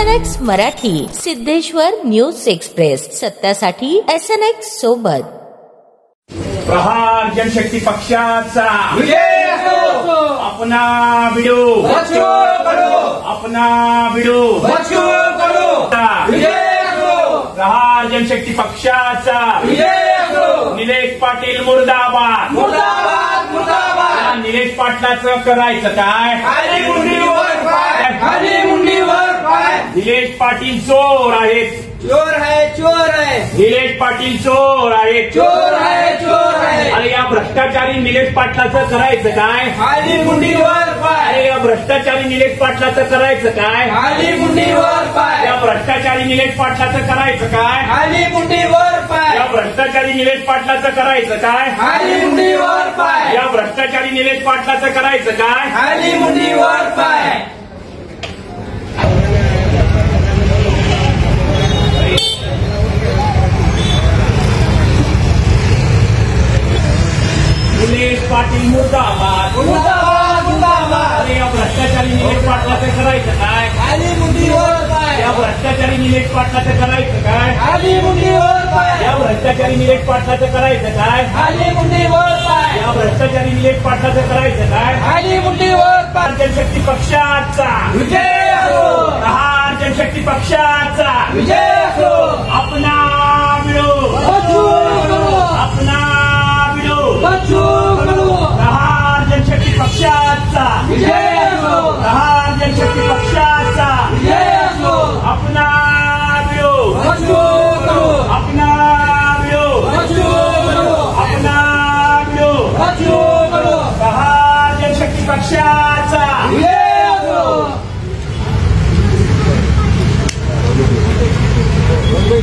SNX Marathi, Siddheshwar news express, सत्यासाठी SNX सोबत. प्रहार जनशक्ती पक्षाचा विजय असो. अपना भिडो बच्चो करो, अपना भिडो बच्चो करो, विजय असो. प्रहार जनशक्ती पक्षाचा विजय असो. निलेश पाटील मुर्दाबाद, मुर्दाबाद, मुर्दाबाद. निलेश पाटलाचं करायचं काय? खाली मुंडीवर पाय, खाली मुंडीवर पाय. निलेश पाटील चोर आहेत, चोर है, चोर है. निलेश पाटील चोर आहेत, चोर है, चोर है. अरे या भ्रष्टाचारी निलेश पाटलाचं करायचं काय? खाली मुंडीवर पाय, अरे या भ्रष्टाचारी निलेश पाटलाचं करायचं काय? खाली मुंडीवर पाय, या भ्रष्टाचारी निलेश पाटलाचं करायचं काय? खाली मुंडीवर पाय, या भ्रष्टाचारी निलेश पाटलाचं करायचं काय? खाली मुंडीवर पाय, या भ्रष्टाचारी निलेश पाटलाचं करायचं काय? खाली मुंडीवर पाय. निलेश पाटील मुर्दाबाद, मुर्दाबाद, मुर्दाबाद. अरे या भ्रष्टाचारी निलेश पाटलाचं करायचं काय? खाली मुंडीवर पाय, या भ्रष्टाचारी निलेश पाटलाचं करायचं काय? खाली मुंडीवर पाय, या भ्रष्टाचारी निलेश पाटलाचं करायचं काय? खाली मुंडीवर पाय, या भ्रष्टाचारी निलेश पाटलाचं करायचं काय? खाली मुंडीवर पाय. जनशक्ती पक्षाचा विजय असो, प्रहार जनशक्ती पक्षाचा विजय असो. अपना भिडो बच्चो करो, अपना भिडो बच्चो करो, प्रहार जनशक्ती पक्षाचा विजय असो, प्रहार जनशक्ती पक्षाचा विजय असो. अपना भिडो बच्चो करो, अपना भिडो बच्चो करो, अपना भिडो बच्चो करो, प्रहार जनशक्ती पक्षाचा विजय असो. मुंबई